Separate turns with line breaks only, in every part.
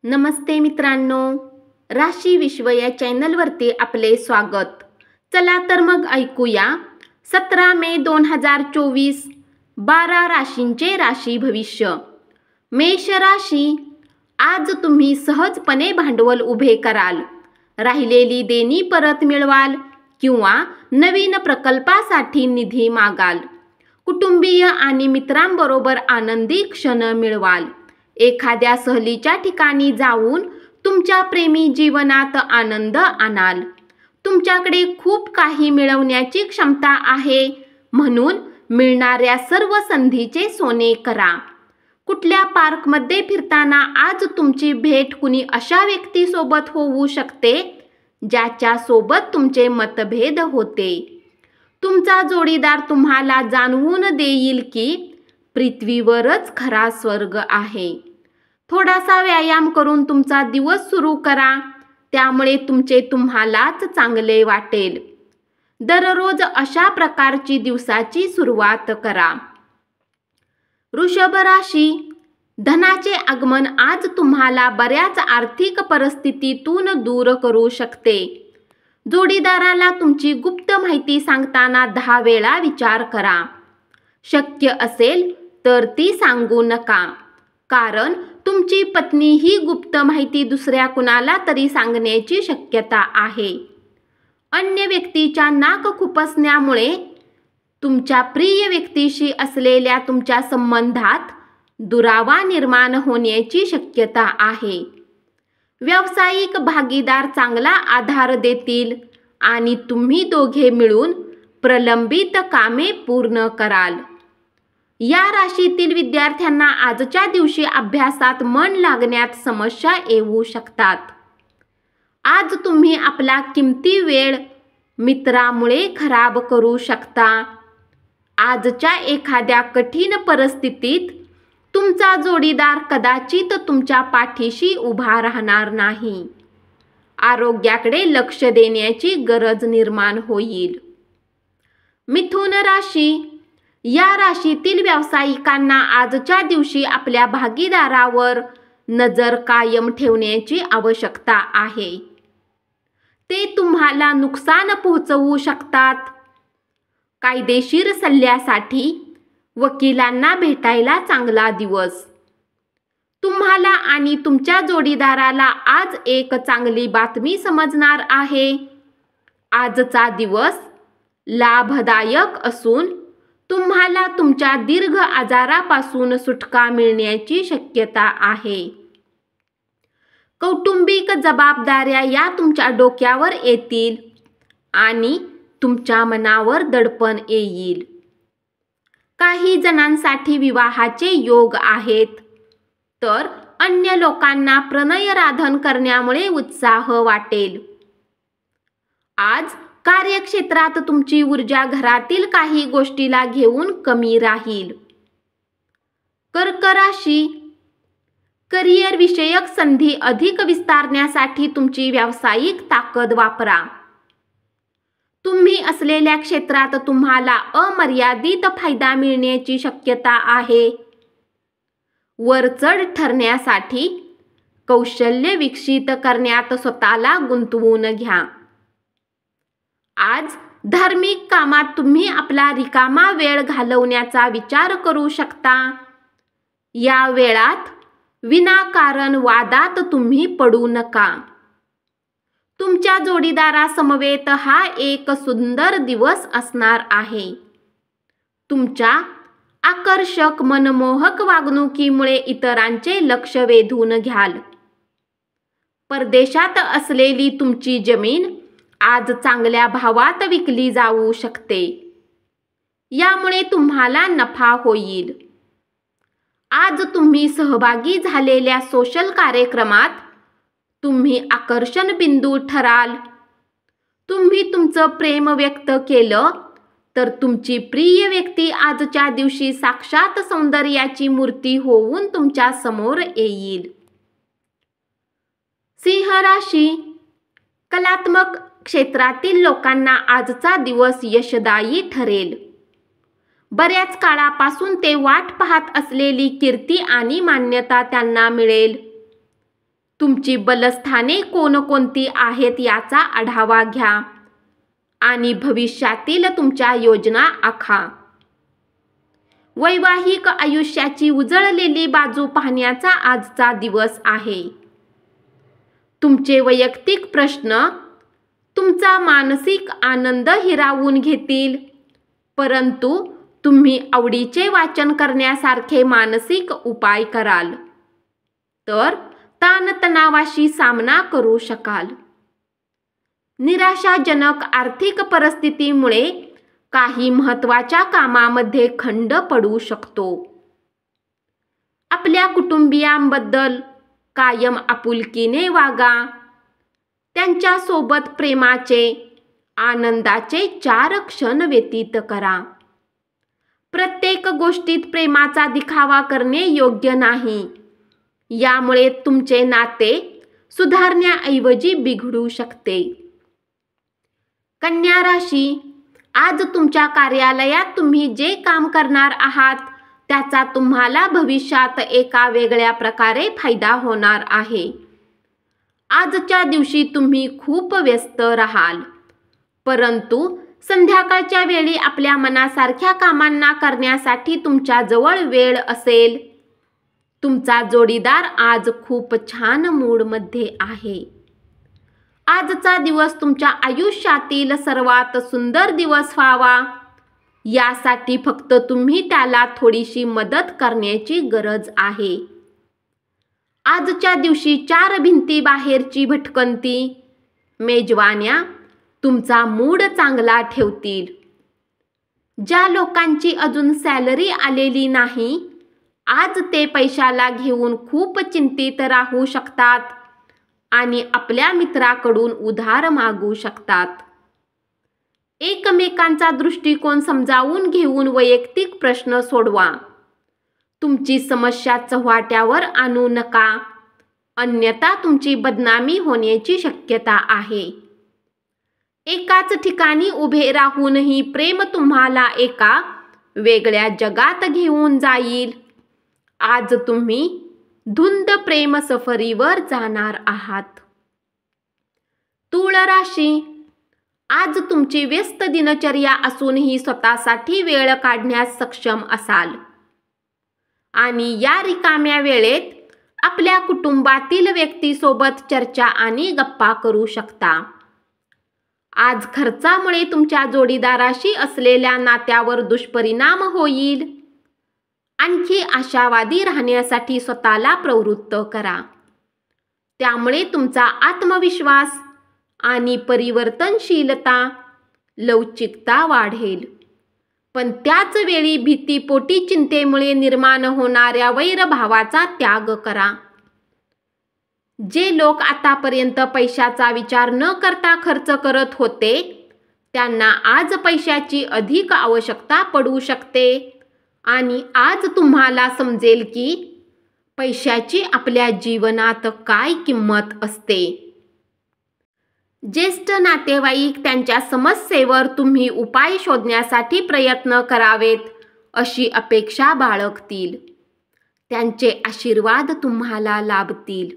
नमस्ते मित्रांनो, राशी विश्व या चॅनलवरती आपले स्वागत. चला तर मग ऐकूया 17 मे 2024 12 राशींचे राशी भविष्य. मेष राशी, आज तुम्ही सहजपणे भांडवल उभे कराल, राहिलेली देणी परत मिळवाल किंवा नवीन प्रकल्पासाठी निधी मागाल. कुटुंबीय आणि मित्रांबरोबर आनंदी क्षण मिळवाल. एखाद्या सहलीच्या ठिकाणी जाऊन तुमच्या प्रेमी जीवनात आनंद आणाल. तुमच्याकडे खूप काही मिळवण्याची क्षमता आहे, म्हणून मिळणाऱ्या सर्व संधीचे सोने करा. कुठल्या पार्कमध्ये फिरताना आज तुमची भेट कुणी अशा व्यक्तीसोबत होऊ शकते ज्याच्या सोबत तुमचे मतभेद होते. तुमचा जोडीदार तुम्हाला जाणवून देईल की पृथ्वीवरच खरा स्वर्ग आहे. थोडासा व्यायाम करून तुमचा दिवस सुरू करा, त्यामुळे तुमचे तुम्हालाच चांगले वाटेल. दररोज अशा प्रकारची दिवसाची सुरुवात करा. वृषभ राशी, धनाचे आगमन आज तुम्हाला बऱ्याच आर्थिक परिस्थितीतून दूर करू शकते. जोडीदाराला तुमची गुप्त माहिती सांगताना 10 वेळा विचार करा. शक्य असेल तर ती सांगू नका, कारण तुमची पत्नी ही गुप्त माहिती दुसऱ्या कुणाला तरी सांगण्याची शक्यता आहे. अन्य व्यक्तीच्या नाक खुपसण्यामुळे तुमच्या प्रिय व्यक्तीशी असलेल्या तुमच्या संबंधात दुरावा निर्माण होण्याची शक्यता आहे. व्यावसायिक भागीदार चांगला आधार देतील आणि तुम्ही दोघे मिळून प्रलंबित कामे पूर्ण कराल. या राशीतील विद्यार्थ्यांना आजच्या दिवशी अभ्यासात मन लागण्यात समस्या येऊ शकतात. आज तुम्ही आपला किमती वेळ मित्रामुळे खराब करू शकता. आजच्या एखाद्या कठीण परिस्थितीत तुमचा जोडीदार कदाचित तुमच्या पाठीशी उभा राहणार नाही. आरोग्याकडे लक्ष देण्याची गरज निर्माण होईल. मिथुन राशी, या राशीतील व्यावसायिकांना आजच्या दिवशी आपल्या भागीदारावर नजर कायम ठेवण्याची आवश्यकता आहे. ते तुम्हाला नुकसान पोहोचवू शकतात. कायदेशीर सल्ल्यासाठी वकिलांना भेटायला चांगला दिवस. तुम्हाला आणि तुमच्या जोडीदाराला आज एक चांगली बातमी समजणार आहे. आजचा दिवस लाभदायक असून तुम्हाला तुमच्या दीर्घ आजारापासून सुटका मिळण्याची शक्यता आहे. कौटुंबिक जबाबदाऱ्या या तुमच्या डोक्यावर येतील आणि तुमच्या मनावर दडपण येईल. काही जणांसाठी विवाहाचे योग आहेत, तर अन्य लोकांना प्रणयराधन करण्यामुळे उत्साह वाटेल. आज कार्यक्षेत्रात तुमची ऊर्जा घरातील काही गोष्टीला घेऊन कमी राहील. कर्क राशी, करिअर विषयक संधी अधिक विस्तारण्यासाठी तुमची व्यावसायिक ताकद वापरा. तुम्ही असलेल्या क्षेत्रात तुम्हाला अमर्यादित फायदा मिळण्याची शक्यता आहे. वरचढ ठरण्यासाठी कौशल्य विकसित करण्यात स्वतःला गुंतवून घ्या. आज धार्मिक कामात तुम्ही आपला रिकामा वेळ घालवण्याचा विचार करू शकता. या वेळात विनाकारण वादात तुम्ही पडू नका. तुमच्या जोडीदारासमवेत हा एक सुंदर दिवस असणार आहे. तुमच्या आकर्षक मनमोहक वागणुकीमुळे इतरांचे लक्ष वेधून घ्याल. परदेशात असलेली तुमची जमीन आज चांगल्या भावात विकली जाऊ शकते. यामुळे तुम्हाला नफा होईल. आज तुम्ही सहभागी झालेल्या सोशल कार्यक्रमात तुम्ही आकर्षण बिंदू ठराल. तुम्ही तुमचं प्रेम व्यक्त केलं तर तुमची प्रिय व्यक्ती आजच्या दिवशी साक्षात सौंदर्याची मूर्ती होऊन तुमच्या समोर येईल. सिंह राशी, कलात्मक क्षेत्रातील लोकांना आजचा दिवस यशदायी ठरेल. बऱ्याच काळापासून ते वाट पाहत असलेली कीर्ती आणि मान्यता त्यांना मिळेल. तुमची बलस्थाने कोणकोणती आहेत याचा आढावा घ्या आणि भविष्यातील तुमच्या योजना आखा. वैवाहिक आयुष्याची उजळलेली बाजू पाहण्याचा आजचा दिवस आहे. तुमचे वैयक्तिक प्रश्न तुमचा मानसिक आनंद हिरावून घेतील, परंतु तुम्ही आवडीचे वाचन करण्यासारखे मानसिक उपाय कराल तर ताणतणावाशी सामना करू शकाल. निराशाजनक आर्थिक परिस्थितीमुळे काही महत्त्वाच्या कामामध्ये खंड पडू शकतो. आपल्या कुटुंबियांबद्दल कायम आपुलकीने वागा. त्यांच्यासोबत प्रेमाचे, आनंदाचे 4 क्षण व्यतीत करा. प्रत्येक गोष्टीत प्रेमाचा दिखावा करणे योग्य नाही. यामुळे तुमचे नाते सुधारण्याऐवजी बिघडू शकते. कन्या राशी, आज तुमच्या कार्यालयात तुम्ही जे काम करणार आहात त्याचा तुम्हाला भविष्यात एका वेगळ्या प्रकारे फायदा होणार आहे. आजच्या दिवशी तुम्ही खूप व्यस्त राहाल, परंतु संध्याकाळच्या वेळी आपल्या मनासारख्या कामांना करण्यासाठी तुमच्याजवळ वेळ असेल. तुमचा जोडीदार आज खूप छान मूडमध्ये आहे. आजचा दिवस तुमच्या आयुष्यातील सर्वात सुंदर दिवस व्हावा यासाठी फक्त तुम्ही त्याला थोडीशी मदत करण्याची गरज आहे. आजच्या दिवशी 4 भिंतीबाहेरची भटकंती, मेजवान्या तुमचा मूड चांगला ठेवतील. ज्या लोकांची अजून सॅलरी आलेली नाही, आज ते पैशाला घेऊन खूप चिंतित राहू शकतात आणि आपल्या मित्राकडून उधार मागू शकतात. एकमेकांचा दृष्टिकोन समजावून घेऊन वैयक्तिक प्रश्न सोडवा. तुमची समस्या चव्हाट्यावर आणू नका, अन्यथा तुमची बदनामी होण्याची शक्यता आहे. एकाच ठिकाणी उभे राहूनही प्रेम तुम्हाला एका वेगळ्या जगात घेऊन जाईल. आज तुम्ही धुंद प्रेम सफरीवर जाणार आहात. तुळ राशी, आज तुमची व्यस्त दिनचर्या असूनही स्वतःसाठी वेळ काढण्यास सक्षम असाल आणि या रिकाम्या वेळेत आपल्या कुटुंबातील व्यक्तीसोबत चर्चा आणि गप्पा करू शकता. आज खर्चामुळे तुमच्या जोडीदाराशी असलेल्या नात्यावर दुष्परिणाम होईल. आणखी आशावादी राहण्यासाठी स्वतःला प्रवृत्त करा. त्यामुळे तुमचा आत्मविश्वास आणि परिवर्तनशीलता, लवचिकता वाढेल. पण त्याच वेळी भीतीपोटी चिंतेमुळे निर्माण होणाऱ्या वैरभावाचा त्याग करा. जे लोक आतापर्यंत पैशाचा विचार न करता खर्च करत होते, त्यांना आज पैशाची अधिक आवश्यकता पडू शकते आणि आज तुम्हाला समजेल की पैशाची आपल्या जीवनात काय किंमत असते. ज्येष्ठ नातेवाईक त्यांच्या समस्येवर तुम्ही उपाय शोधण्यासाठी प्रयत्न करावेत अशी अपेक्षा बाळगतील. त्यांचे आशीर्वाद तुम्हाला लाभतील.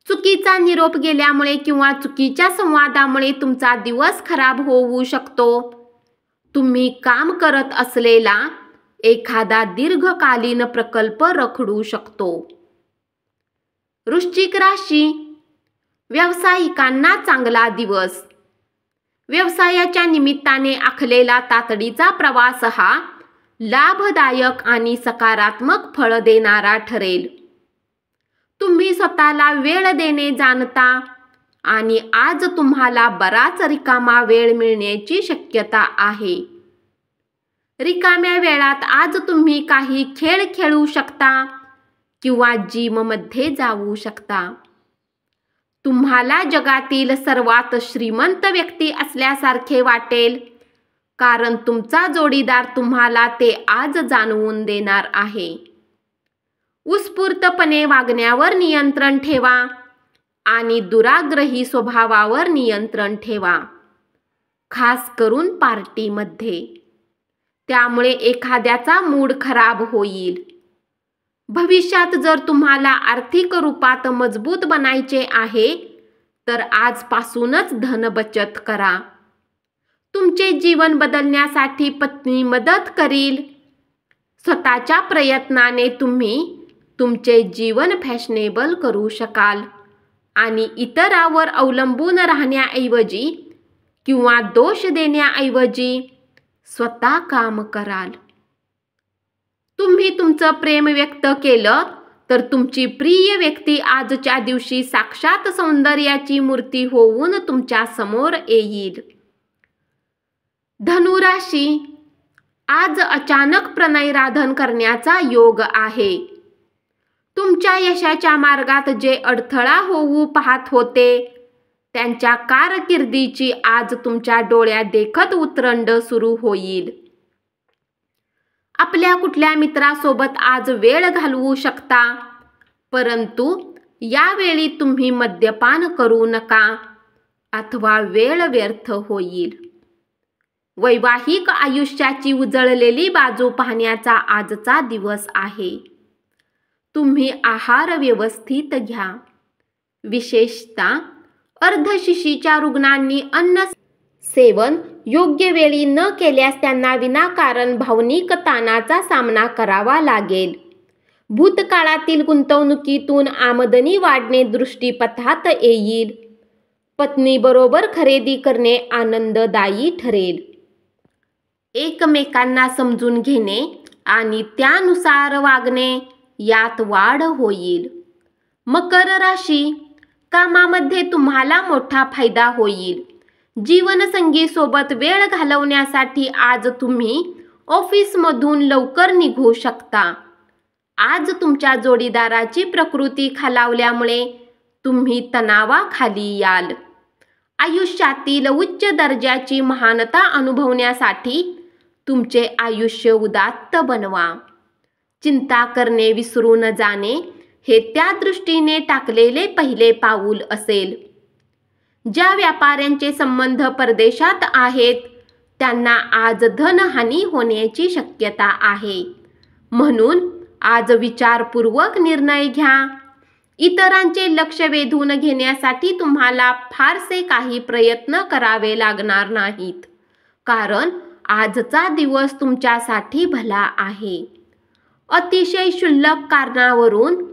चुकीचा निरोप गेल्यामुळे किंवा चुकीच्या संवादामुळे तुमचा दिवस खराब होऊ शकतो. तुम्ही काम करत असलेला एखादा दीर्घकालीन प्रकल्प रखडू शकतो. वृश्चिक राशी, व्यावसायिकांना चांगला दिवस. व्यवसायाच्या निमित्ताने आखलेला तातडीचा प्रवास हा लाभदायक आणि सकारात्मक फळ देणारा ठरेल. तुम्ही स्वतःला वेळ देणे जाणता आणि आज तुम्हाला बराच रिकामा वेळ मिळण्याची शक्यता आहे. रिकाम्या वेळात आज तुम्ही काही खेळ खेळू शकता किंवा जिममध्ये जाऊ शकता. तुम्हाला जगातील सर्वात श्रीमंत व्यक्ती असल्यासारखे वाटेल, कारण तुमचा जोडीदार तुम्हाला ते आज जाणवून देणार आहे. उत्स्फूर्तपणे वागण्यावर नियंत्रण ठेवा आणि दुराग्रही स्वभावावर नियंत्रण ठेवा, खास करून पार्टीमध्ये. त्यामुळे एखाद्याचा मूड खराब होईल. भविष्यात जर तुम्हाला आर्थिक रूपात मजबूत बनायचे आहे तर आजपासूनच धन बचत करा. तुमचे जीवन बदलण्यासाठी पत्नी मदत करील. स्वतःच्या प्रयत्नाने तुम्ही तुमचे जीवन फॅशनेबल करू शकाल आणि इतरांवर अवलंबून राहण्याऐवजी किंवा दोष देण्याऐवजी स्वतः काम कराल. तुम्ही तुमचं प्रेम व्यक्त केलं तर तुमची प्रिय व्यक्ती आजच्या दिवशी साक्षात सौंदर्याची मूर्ती होऊन तुमच्या समोर येईल. धनु राशी, आज अचानक प्रणयराधन करण्याचा योग आहे. तुमच्या यशाच्या मार्गात जे अडथळा होऊ पाहत होते त्यांच्या कारकिर्दीची आज तुमच्या डोळ्यात देखत उतरंड सुरू होईल. आपल्या कुठल्या मित्रासोबत आज वेळ घालवू शकता, परंतु यावेळी तुम्ही मद्यपान करू नका अथवा वेळ व्यर्थ होईल. वैवाहिक आयुष्याची उजळलेली बाजू पाहण्याचा आजचा दिवस आहे. तुम्ही आहार व्यवस्थित घ्या. विशेषतः अर्धशिशीच्या रुग्णांनी अन्न सेवन योग्य वेळी न केल्यास त्यांना विनाकारण भावनिक ताणाचा सामना करावा लागेल. भूतकाळातील गुंतवणुकीतून आमदनी वाढणे दृष्टीपथात येईल. पत्नीबरोबर खरेदी करणे आनंददायी ठरेल. एकमेकांना समजून घेणे आणि त्यानुसार वागणे यात वाढ होईल. मकर राशी, कामामध्ये तुम्हाला मोठा फायदा होईल. जीवनसंगी सोबत वेळ घालवण्यासाठी आज तुम्ही ऑफिसमधून लवकर निघू शकता. आज तुमच्या जोडीदाराची प्रकृती खालावल्यामुळे तुम्ही तणावाखाली याल. आयुष्यातील उच्च दर्जाची महानता अनुभवण्यासाठी तुमचे आयुष्य उदात्त बनवा. चिंता करणे विसरून जाणे हे त्या दृष्टीने टाकलेले पहिले पाऊल असेल. ज्या व्यापाऱ्यांचे संबंध परदेशात आहेत त्यांना आज धनहानी होण्याची शक्यता आहे. म्हणून आज विचारपूर्वक निर्णय घ्या. इतरांचे लक्ष वेधून घेण्यासाठी तुम्हाला फारसे काही प्रयत्न करावे लागणार नाहीत, कारण आजचा दिवस तुमच्यासाठी भला आहे. अतिशय क्षुल्लक कारणावरून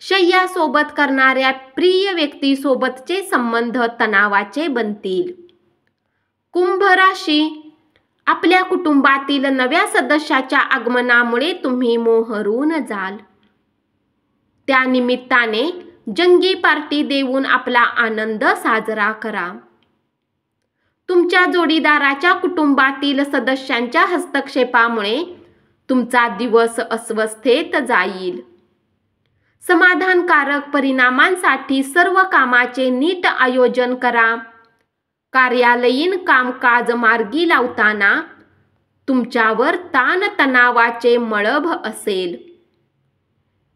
शय्यासोबत करणाऱ्या प्रिय व्यक्तीसोबतचे संबंध तणावाचे बनतील. कुंभ राशी, आपल्या कुटुंबातील नव्या सदस्याच्या आगमनामुळे तुम्ही मोहरून जाल. त्या निमित्ताने जंगी पार्टी देऊन आपला आनंद साजरा करा. तुमच्या जोडीदाराच्या कुटुंबातील सदस्यांच्या हस्तक्षेपामुळे तुमचा दिवस अस्वस्थेत जाईल. समाधानकारक परिणामांसाठी सर्व कामाचे नीट आयोजन करा. कार्यालयीन कामकाज मार्गी लावताना तुमच्यावर ताणतणावाचे मळभ असेल.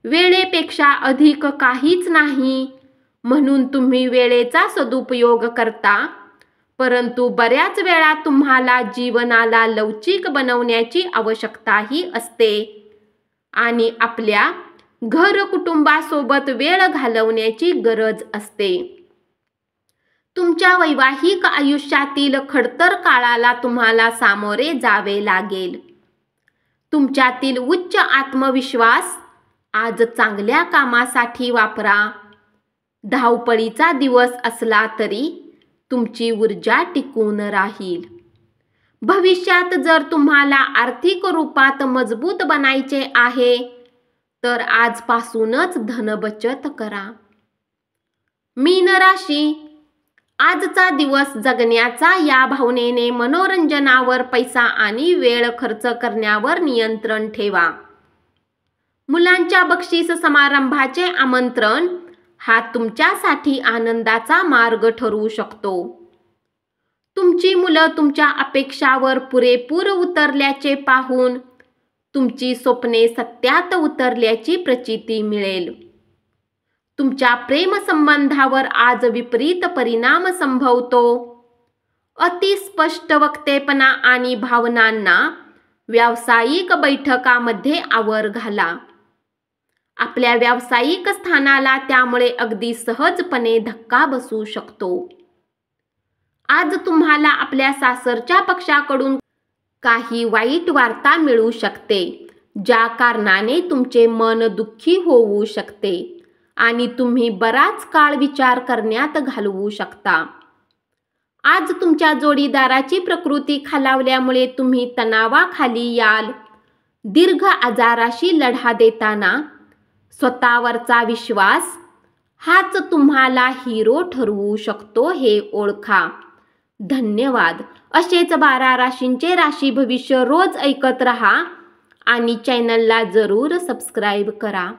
वेळेपेक्षा अधिक काहीच नाही म्हणून तुम्ही वेळेचा सदुपयोग करता, परंतु बऱ्याच वेळा तुम्हाला जीवनाला लवचिक बनवण्याची आवश्यकताही असते आणि आपल्या घर कुटुंबासोबत वेळ घालवण्याची गरज असते. तुमच्या वैवाहिक आयुष्यातील खडतर काळाला तुम्हाला सामोरे जावे लागेल. तुमच्यातील उच्च आत्मविश्वास आज चांगल्या कामासाठी वापरा. धावपळीचा दिवस असला तरी तुमची ऊर्जा टिकून राहील. भविष्यात जर तुम्हाला आर्थिक रूपात मजबूत बनायचे आहे तर आजपासूनच धनबचत करा. मीन राशी, आजचा दिवस जगण्याचा या भावनेने मनोरंजनावर पैसा आणि वेळ खर्च करण्यावर नियंत्रण ठेवा. मुलांच्या बक्षीस समारंभाचे आमंत्रण हा तुमच्यासाठी आनंदाचा मार्ग ठरू शकतो. तुमची मुलं तुमच्या अपेक्षावर पुरेपूर उतरल्याचे पाहून तुमची स्वप्ने सत्यात उतरल्याची प्रचिती मिळेल. तुमच्या प्रेमसंबंधावर आज विपरीत परिणाम संभवतो. अतिस्पष्ट वक्तेपणा आणि भावनांना व्यावसायिक बैठकामध्ये आवर घाला. आपल्या व्यावसायिक स्थानाला त्यामुळे अगदी सहजपणे धक्का बसू शकतो. आज तुम्हाला आपल्या सासरच्या पक्षाकडून काही वाईट वार्ता मिळू शकते, ज्या कारणाने तुमचे मन दुःखी होऊ शकते आणि तुम्ही बराच काळ विचार करण्यात घालवू शकता. आज तुमच्या जोडीदाराची प्रकृती खालावल्यामुळे तुम्ही तणावाखाली याल. दीर्घ आजाराशी लढा देताना स्वतःवरचा विश्वास हाच तुम्हाला हिरो ठरवू शकतो हे ओळखा. धन्यवाद. असेच 12 राशींचे राशी भविष्य रोज ऐकत रहा आणि चॅनलला जरूर सबस्क्राईब करा.